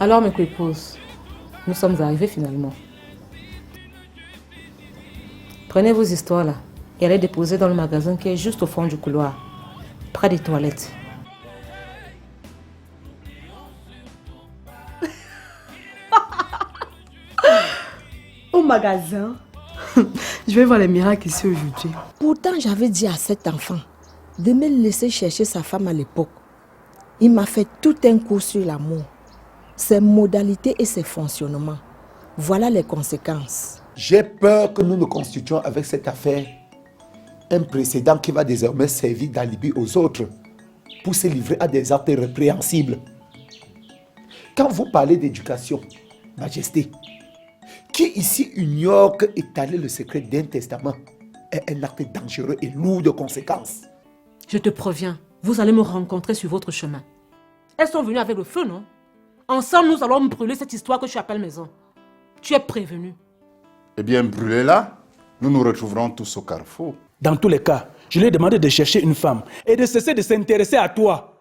Alors mes coépouses, nous sommes arrivés finalement. Prenez vos histoires là et allez déposer dans le magasin qui est juste au fond du couloir, près des toilettes. Au magasin? Je vais voir les miracles ici aujourd'hui. Pourtant, j'avais dit à cet enfant de me laisser chercher sa femme à l'époque. Il m'a fait tout un cours sur l'amour, ses modalités et ses fonctionnements. Voilà les conséquences. J'ai peur que nous nous constituions avec cette affaire un précédent qui va désormais servir d'alibi aux autres pour se livrer à des actes répréhensibles. Quand vous parlez d'éducation, Majesté, qui ici ignore que étaler le secret d'un testament est un acte dangereux et lourd de conséquences? Je te préviens, vous allez me rencontrer sur votre chemin. Elles sont venues avec le feu, non? Ensemble, nous allons brûler cette histoire que tu appelles maison. Tu es prévenu. Eh bien, brûlez-la. Nous nous retrouverons tous au carrefour. Dans tous les cas, je lui ai demandé de chercher une femme et de cesser de s'intéresser à toi.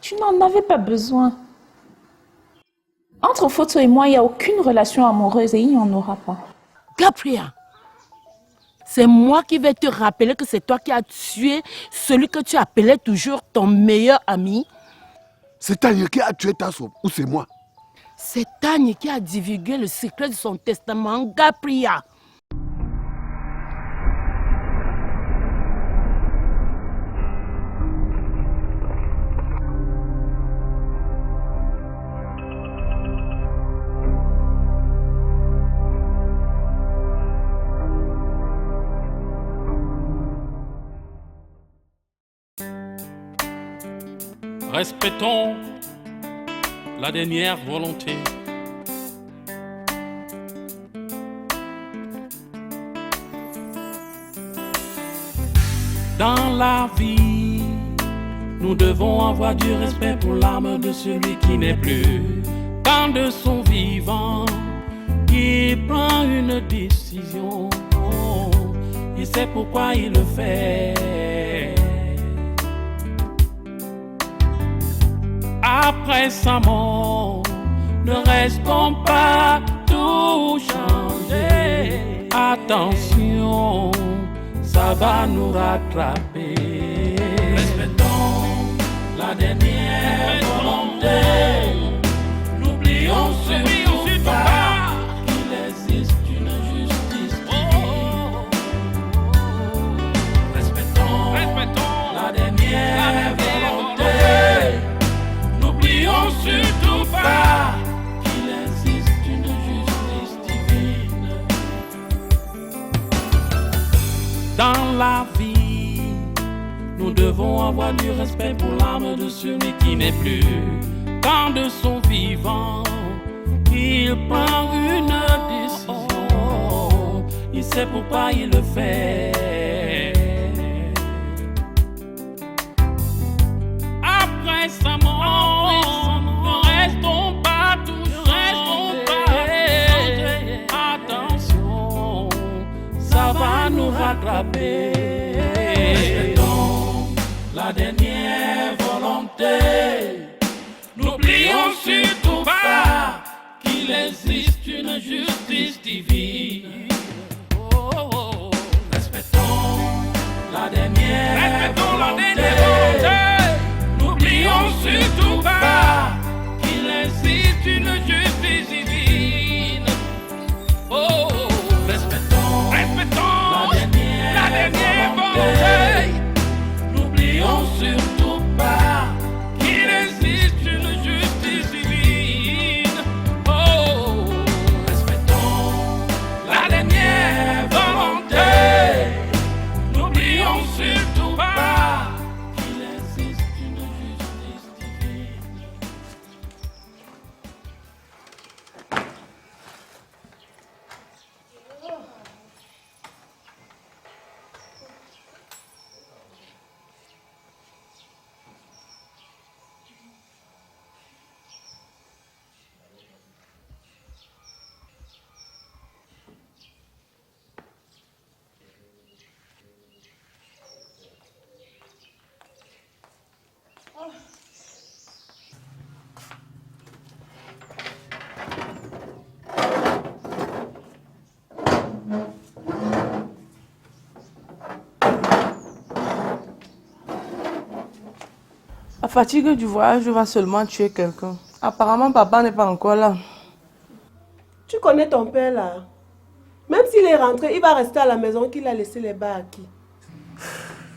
Tu n'en avais pas besoin. Entre Foto et moi, il n'y a aucune relation amoureuse et il n'y en aura pas. Gabriel, c'est moi qui vais te rappeler que c'est toi qui as tué celui que tu appelais toujours ton meilleur ami. C'est Tanya qui a tué Tasso ou c'est moi? C'est Tanya qui a divulgué le secret de son testament, Gabriel. Respectons la dernière volonté. Dans la vie, nous devons avoir du respect pour l'âme de celui qui n'est plus. Quand de son vivant, il prend une décision, il sait pourquoi il le fait. Après sa mort, ne restons pas tout changer. Attention, ça va nous rattraper. Respectons la dernière volonté. N'oublions surtout pas qu'il existe une justice divine. Respectons la dernière volonté. N'oublions surtout pas qu'il existe une justice divine. Dans la vie, nous devons avoir du respect pour l'âme de celui qui n'est plus. Quand de son vivant, il prend une décision, il sait pourquoi il le fait. Après sa mort, ne restons pas tous changés. Attention, ça va nous rattraper. Respectons la dernière volonté. N'oublions surtout pas qu'il existe une justice divine. Respectons la dernière volonté. N'oublions surtout pas qu'il existe une justice divine. Oh, respectons la dernière volonté. N'oublions surtout pas qu'il existe une justice divine. Oh, respectons la dernière volonté. N'oublions surtout pas qu'il existe une justice divine. fatigue du voyage va seulement tuer quelqu'un. Apparemment, papa n'est pas encore là. Tu connais ton père là. Même s'il est rentré, il va rester à la maison qu'il a laissé les bas à qui.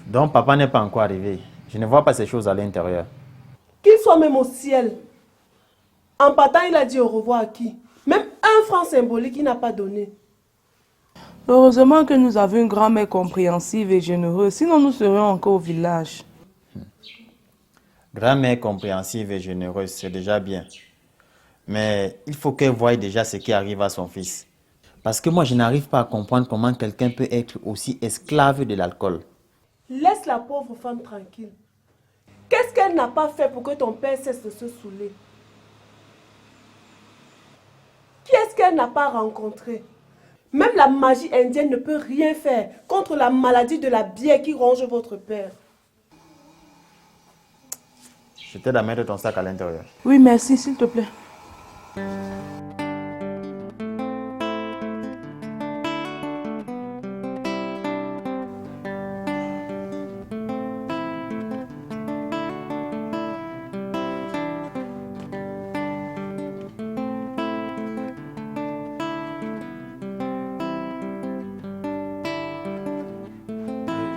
Donc papa n'est pas encore arrivé. Je ne vois pas ces choses à l'intérieur. Qu'il soit même au ciel. En partant, il a dit au revoir à qui? Même 1 franc symbolique, il n'a pas donné. Heureusement que nous avons une grand-mère compréhensive et généreuse, sinon nous serions encore au village. Grand-mère compréhensive et généreuse, c'est déjà bien. Mais il faut qu'elle voie déjà ce qui arrive à son fils. Parce que moi, je n'arrive pas à comprendre comment quelqu'un peut être aussi esclave de l'alcool. Laisse la pauvre femme tranquille. Qu'est-ce qu'elle n'a pas fait pour que ton père cesse de se saouler? Qui est-ce qu'elle n'a pas rencontré? Même la magie indienne ne peut rien faire contre la maladie de la bière qui ronge votre père. Je t'aide à mettre ton sac à l'intérieur. Oui, merci, s'il te plaît.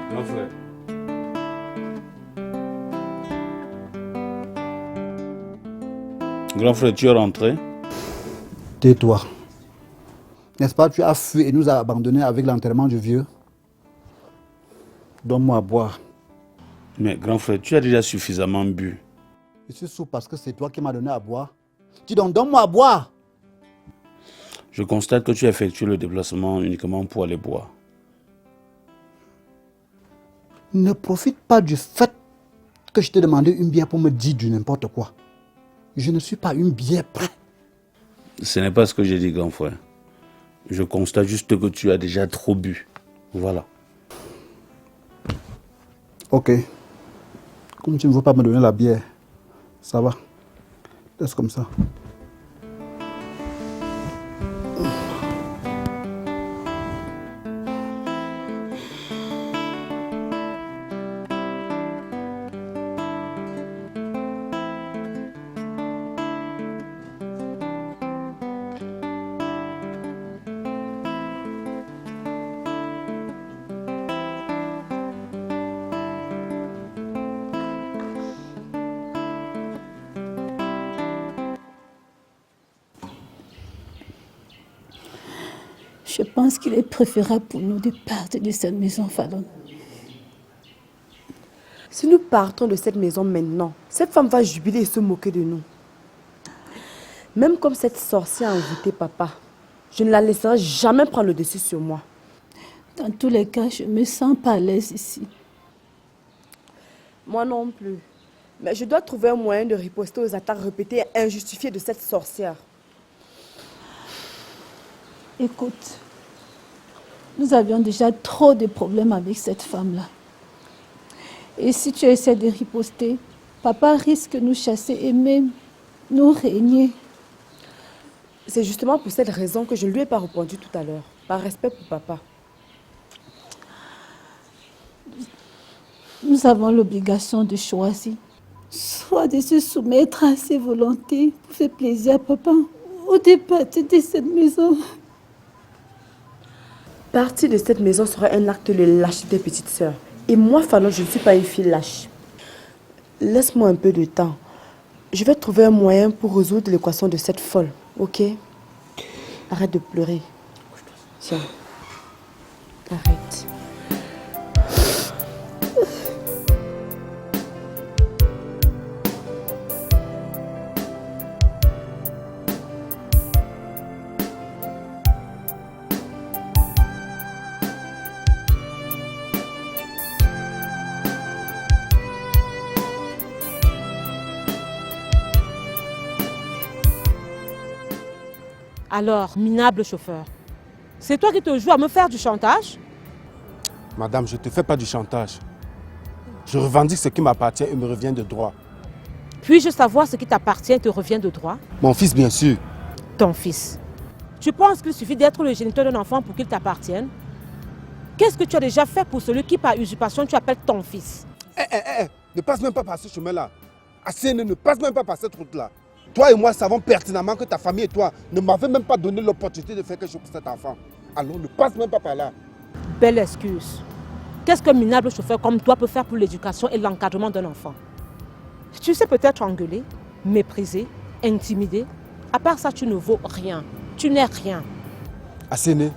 Grand frère. Grand frère, tu es rentré? Tais-toi. N'est-ce pas, tu as fui et nous as abandonnés avec l'enterrement du vieux? Donne-moi à boire. Mais grand frère, tu as déjà suffisamment bu. Je suis sourd parce que c'est toi qui m'as donné à boire. Dis donc, donne-moi à boire. Je constate que tu as effectué le déplacement uniquement pour aller boire. Ne profite pas du fait que je t'ai demandé une bière pour me dire du n'importe quoi. Je ne suis pas une bière prête. Ce n'est pas ce que j'ai dit, grand frère. Je constate juste que tu as déjà trop bu. Voilà. Ok. Comme tu ne veux pas me donner la bière, ça va. Laisse comme ça. Je pense qu'il est préférable pour nous de partir de cette maison, Fallon. Si nous partons de cette maison maintenant, cette femme va jubiler et se moquer de nous. Même comme cette sorcière a envoûté papa, je ne la laisserai jamais prendre le dessus sur moi. Dans tous les cas, je me sens pas à l'aise ici. Moi non plus. Mais je dois trouver un moyen de riposter aux attaques répétées et injustifiées de cette sorcière. Écoute, nous avions déjà trop de problèmes avec cette femme-là. Et si tu essaies de riposter, papa risque de nous chasser et même nous régner. C'est justement pour cette raison que je ne lui ai pas répondu tout à l'heure, par respect pour papa. Nous avons l'obligation de choisir, soit de se soumettre à ses volontés pour faire plaisir à papa, ou de partir de cette maison. Partir de cette maison serait un acte de lâcheté, petite sœur. Et moi, Fallon, je ne suis pas une fille lâche. Laisse-moi un peu de temps. Je vais trouver un moyen pour résoudre l'équation de cette folle, ok? Arrête de pleurer. Tiens. Arrête. Alors, minable chauffeur, c'est toi qui te joues à me faire du chantage? Madame, je ne te fais pas du chantage. Je revendique ce qui m'appartient et me revient de droit. Puis-je savoir ce qui t'appartient et te revient de droit? Mon fils, bien sûr. Ton fils. Tu penses qu'il suffit d'être le géniteur d'un enfant pour qu'il t'appartienne? Qu'est-ce que tu as déjà fait pour celui qui, par usurpation, tu appelles ton fils? Ne passe même pas par ce chemin-là. Assène, ne passe même pas par cette route-là. Toi et moi savons pertinemment que ta famille et toi ne m'avez même pas donné l'opportunité de faire quelque chose pour cet enfant. Alors ne passe même pas par là. Belle excuse. Qu'est-ce qu'un minable chauffeur comme toi peut faire pour l'éducation et l'encadrement d'un enfant? Tu sais peut-être engueuler, mépriser, intimider. À part ça, tu ne vaux rien. Tu n'es rien. Assène,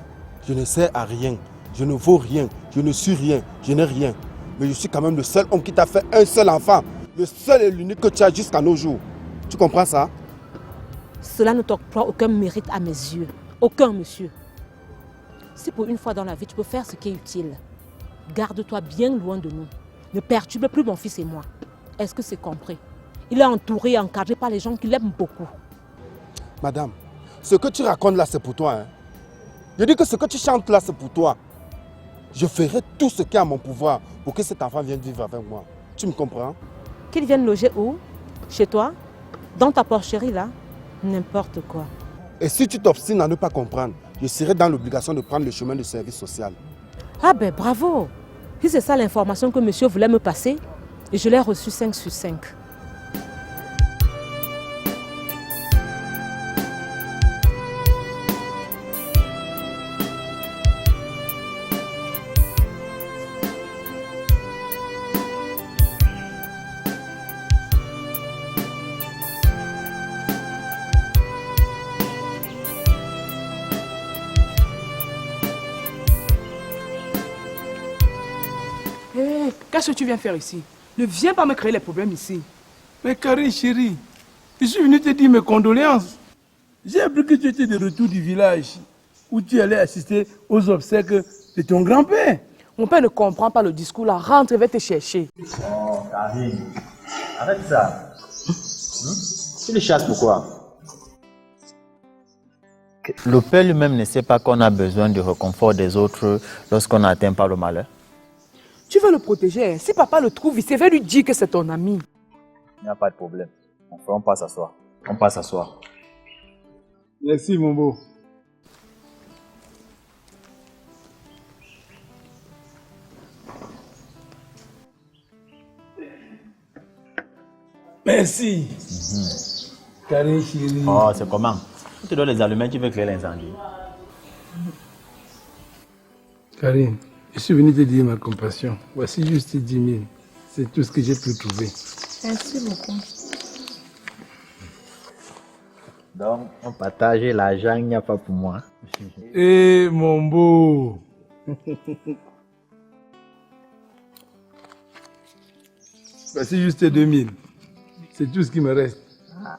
je ne sers à rien. Je ne vaux rien. Je ne suis rien. Je n'ai rien. Mais je suis quand même le seul homme qui t'a fait un seul enfant. Le seul et l'unique que tu as jusqu'à nos jours. Tu comprends ça? Cela ne t'octroie aucun mérite à mes yeux. Aucun, monsieur. Si pour une fois dans la vie, tu peux faire ce qui est utile, garde-toi bien loin de nous. Ne perturbe plus mon fils et moi. Est-ce que c'est compris? Il est entouré et encadré par les gens qui l'aiment beaucoup. Madame, ce que tu racontes là, c'est pour toi. Hein? Je dis que ce que tu chantes là, c'est pour toi. Je ferai tout ce qui est à mon pouvoir pour que cet enfant vienne vivre avec moi. Tu me comprends? Qu'il vienne loger où? Chez toi? Dans ta porcherie là? N'importe quoi. Et si tu t'obstines à ne pas comprendre, je serai dans l'obligation de prendre le chemin du service social. Ah ben bravo! Si c'est ça l'information que monsieur voulait me passer, et je l'ai reçue 5 sur 5. Qu'est-ce que tu viens faire ici? Ne viens pas me créer les problèmes ici. Mais Karine chérie, je suis venu te dire mes condoléances. J'ai appris que tu étais de retour du village où tu allais assister aux obsèques de ton grand-père. Mon père ne comprend pas le discours là. Rentre, va te chercher. Oh, Karine, arrête ça. Tu le chasses pourquoi? Le père lui-même ne sait pas qu'on a besoin du réconfort des autres lorsqu'on est atteint par le malheur. Tu veux le protéger. Si papa le trouve ici, va lui dire que c'est ton ami. Il n'y a pas de problème. On passe s'asseoir. On passe s'asseoir. Merci mon beau. Merci. Karine chérie. Oh, c'est comment? Tu te donnes les allumettes, tu veux créer l'incendie. Karine, je suis venu te dire ma compassion. Voici juste 10 000. C'est tout ce que j'ai pu trouver. Merci beaucoup. Donc, on partage l'argent, il n'y a pas pour moi. Eh, mon beau. Voici juste 2 000. C'est tout ce qui me reste. Ah.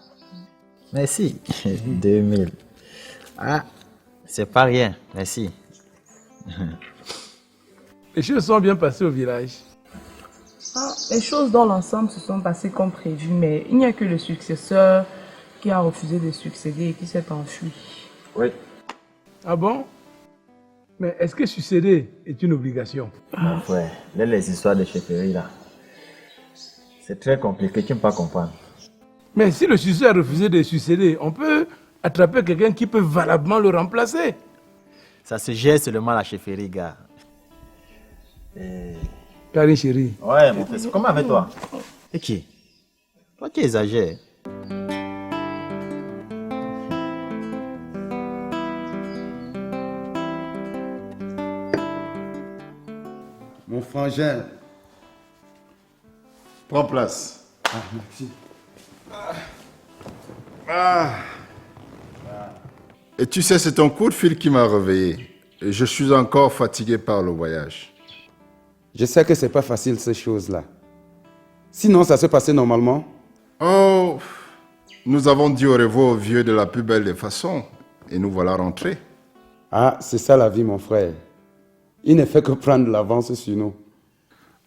Merci. 2 000. Ah, c'est pas rien. Merci. Les choses sont bien passées au village. Ah, les choses dans l'ensemble se sont passées comme prévu, mais il n'y a que le successeur qui a refusé de succéder et qui s'est enfui. Oui. Ah bon? Mais est-ce que succéder est une obligation? Mon frère, les histoires de chefferie là, c'est très compliqué, tu ne peux pas comprendre. Mais si le successeur a refusé de succéder, on peut attraper quelqu'un qui peut valablement le remplacer. Ça se gère seulement la chefferie, gars. Karine chérie. Ouais, mon frère, c'est comment avec toi? Et qui? Toi qui exagères. Mon frangin, prends place. Ah, merci. Et tu sais, c'est ton coup de fil qui m'a réveillé. Et je suis encore fatigué par le voyage. Je sais que c'est pas facile ces choses-là. Sinon, ça se passait normalement. Oh, nous avons dit au revoir au vieux de la plus belle des façons. Et nous voilà rentrés. Ah, c'est ça la vie, mon frère. Il ne fait que prendre l'avance sur nous.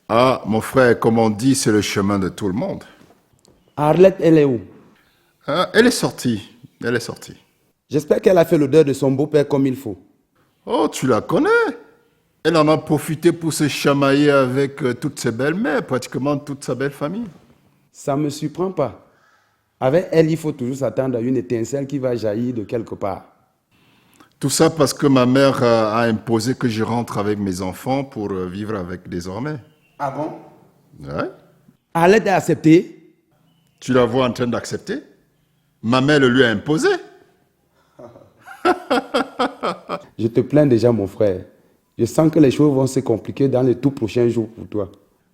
Ah, mon frère, comme on dit, c'est le chemin de tout le monde. Arlette, elle est où? Elle est sortie. Elle est sortie. J'espère qu'elle a fait l'odeur de son beau-père comme il faut. Oh, tu la connais? Elle en a profité pour se chamailler avec toutes ses belles-mères, pratiquement toute sa belle famille. Ça ne me surprend pas. Avec elle, il faut toujours s'attendre à une étincelle qui va jaillir de quelque part. Tout ça parce que ma mère a imposé que je rentre avec mes enfants pour vivre avec désormais. Ah bon? Ouais. Arlette a accepté? Tu la vois en train d'accepter? Ma mère le lui a imposé. Je te plains déjà, mon frère. Je sens que les choses vont se compliquer dans les tout prochains jours pour toi.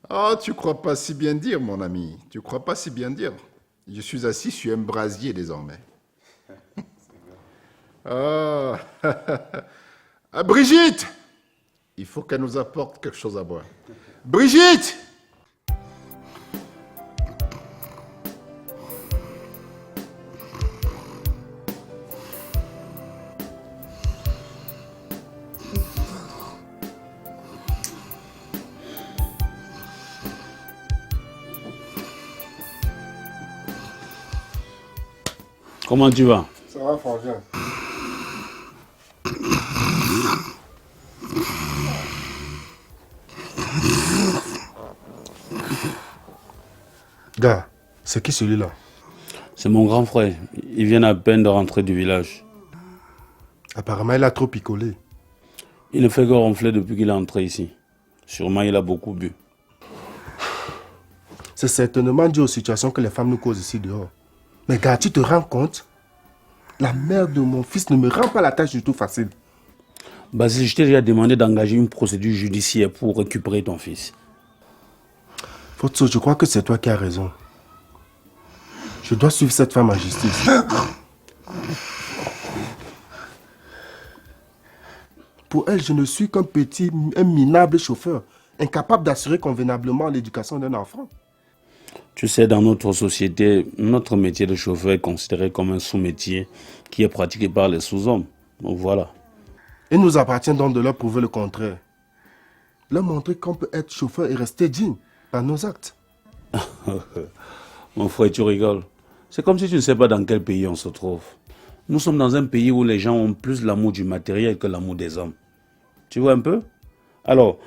Ah, tu crois pas si bien dire, mon ami. Tu crois pas si bien dire. Je suis assis sur un brasier désormais. Ah. Ah, Brigitte! Il faut qu'elle nous apporte quelque chose à boire. Brigitte! Comment tu vas? Ça va, frangin. Gars, c'est qui celui-là? C'est mon grand frère. Il vient à peine de rentrer du village. Apparemment, il a trop picolé. Il ne fait que ronfler depuis qu'il est entré ici. Sûrement, il a beaucoup bu. C'est certainement dû aux situations que les femmes nous causent ici dehors. Mais gars, tu te rends compte? La mère de mon fils ne me rend pas la tâche du tout facile. Basile, je t'ai déjà demandé d'engager une procédure judiciaire pour récupérer ton fils. Fotso, je crois que c'est toi qui as raison. Je dois suivre cette femme en justice. Pour elle, je ne suis un minable chauffeur, incapable d'assurer convenablement l'éducation d'un enfant. Tu sais, dans notre société, notre métier de chauffeur est considéré comme un sous-métier qui est pratiqué par les sous-hommes. Donc voilà. Il nous appartient donc de leur prouver le contraire. Leur montrer qu'on peut être chauffeur et rester digne dans nos actes. Mon frère, tu rigoles. C'est comme si tu ne sais pas dans quel pays on se trouve. Nous sommes dans un pays où les gens ont plus l'amour du matériel que l'amour des hommes. Tu vois un peu? Alors,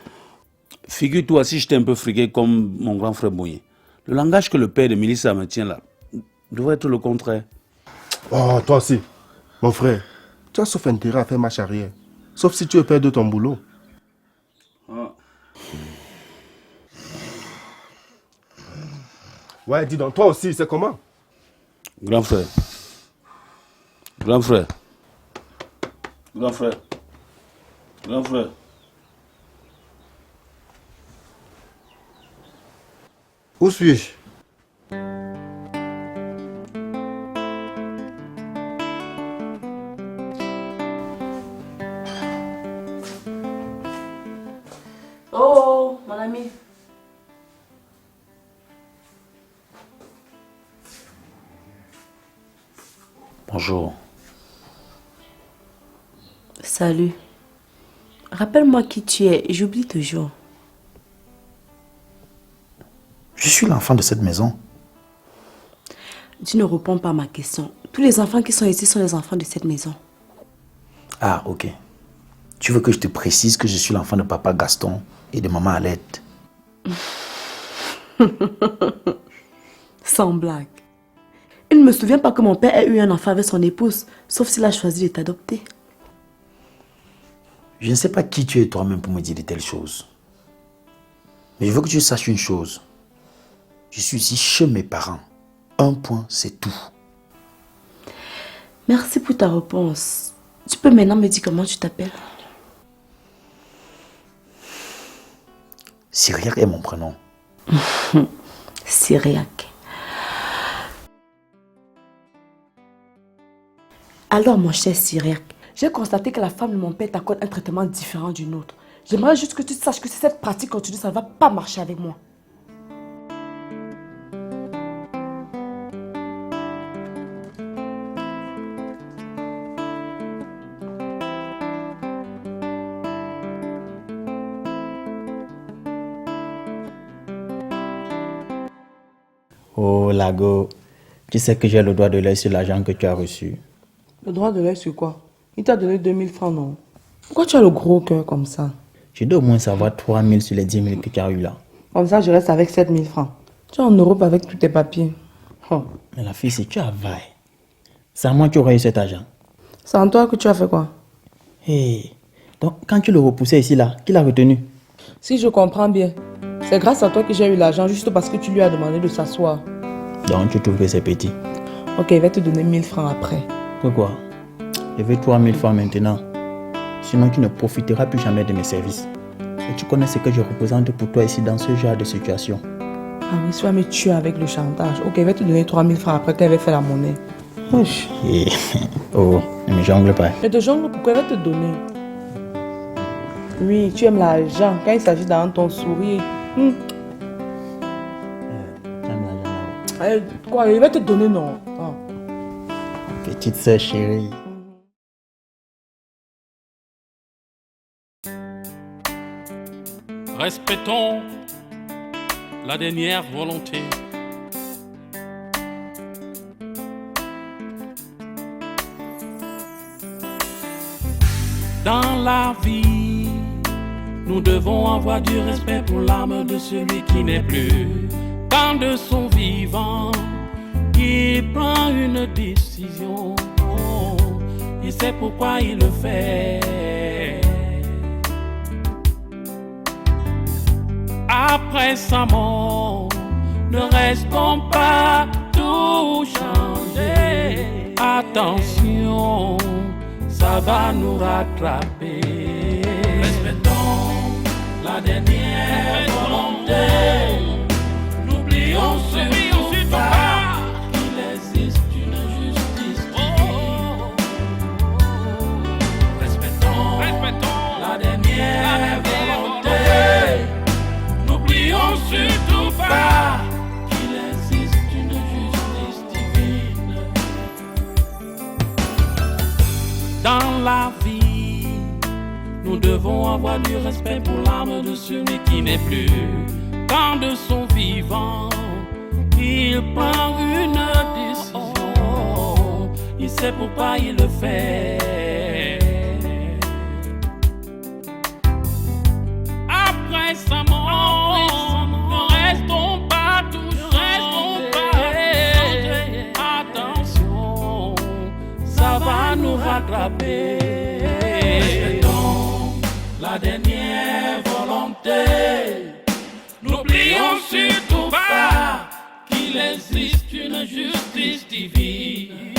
figure-toi si j'étais un peu friqué comme mon grand frère Mouillé. Le langage que le père de Mélissa me tient là devrait être le contraire. Oh, toi aussi, mon frère, tu as sauf intérêt à faire marche arrière. Sauf si tu veux perdre ton boulot. Ah. Ouais, dis donc, toi aussi, c'est comment? Grand frère. Grand frère. Grand frère. Grand frère. Où suis-je? Oh, mon ami. Bonjour. Salut. Rappelle-moi qui tu es, j'oublie toujours. Je suis l'enfant de cette maison. Tu ne réponds pas à ma question. Tous les enfants qui sont ici sont les enfants de cette maison. Ah, ok. Tu veux que je te précise que je suis l'enfant de papa Gaston et de maman Alette? Sans blague. Il ne me souvient pas que mon père ait eu un enfant avec son épouse, sauf s'il a choisi de t'adopter. Je ne sais pas qui tu es toi-même pour me dire de telles choses. Mais je veux que tu saches une chose. Je suis ici chez mes parents. Un point, c'est tout. Merci pour ta réponse. Tu peux maintenant me dire comment tu t'appelles? Cyriaque est mon prénom. Cyriaque. Alors, mon cher Cyriaque, j'ai constaté que la femme de mon père t'accorde un traitement différent du nôtre. J'aimerais juste que tu saches que si cette pratique continue, ça ne va pas marcher avec moi. Oh, Lago, tu sais que j'ai le droit de l'œil sur l'argent que tu as reçu. Le droit de l'œil sur quoi? Il t'a donné 2000 francs, non? Pourquoi tu as le gros cœur comme ça? Je dois au moins savoir 3000 sur les 10 000 que tu as eu là. Comme ça, je reste avec 7000 francs. Tu es en Europe avec tous tes papiers. Oh. Mais la fille, si tu availles, c'est à moi que tu aurais eu cet argent. C'est en toi que tu as fait quoi? Hey. Donc, quand tu le repoussais ici, là, qui l'a retenu? Si je comprends bien, c'est grâce à toi que j'ai eu l'argent juste parce que tu lui as demandé de s'asseoir. Donc tu trouves que c'est petit? Ok, il va te donner 1000 francs après. Pourquoi? Je veux 3000 francs maintenant. Sinon tu ne profiteras plus jamais de mes services. Et tu connais ce que je représente pour toi ici dans ce genre de situation. Ah oui, tu vas me tuer avec le chantage. Ok, il va te donner 3000 francs après qu'elle va faire la monnaie. Wesh. Oh, ne me jongle pas. Mais te jongle, pourquoi il va te donner? Oui, tu aimes l'argent. Quand il s'agit dans ton sourire. Quoi, il va te donner, non? Ah. Petite sœur chérie. Respectons la dernière volonté. Dans la vie, nous devons avoir du respect pour l'âme de celui qui n'est plus. Quand de son vivant, il prend une décision, il sait pourquoi il le fait. Après sa mort, ne restons pas tout changer. Attention, ça va nous rattraper. Respectons la dernière volonté. N'oublions surtout pas qu'il existe une justice divine. Respectons la dernière volonté. N'oublions surtout pas qu'il existe une justice divine. Dans la vie, nous devons avoir du respect pour l'âme de celui qui n'est plus. Quand de son vivant, il prend une décision, il sait pourquoi il le fait. Après sa mort, ne restons pas toujours. Attention, ça va nous rattraper. Respectons la dernière volonté. N'oublions surtout pas qu'il existe une justice divine.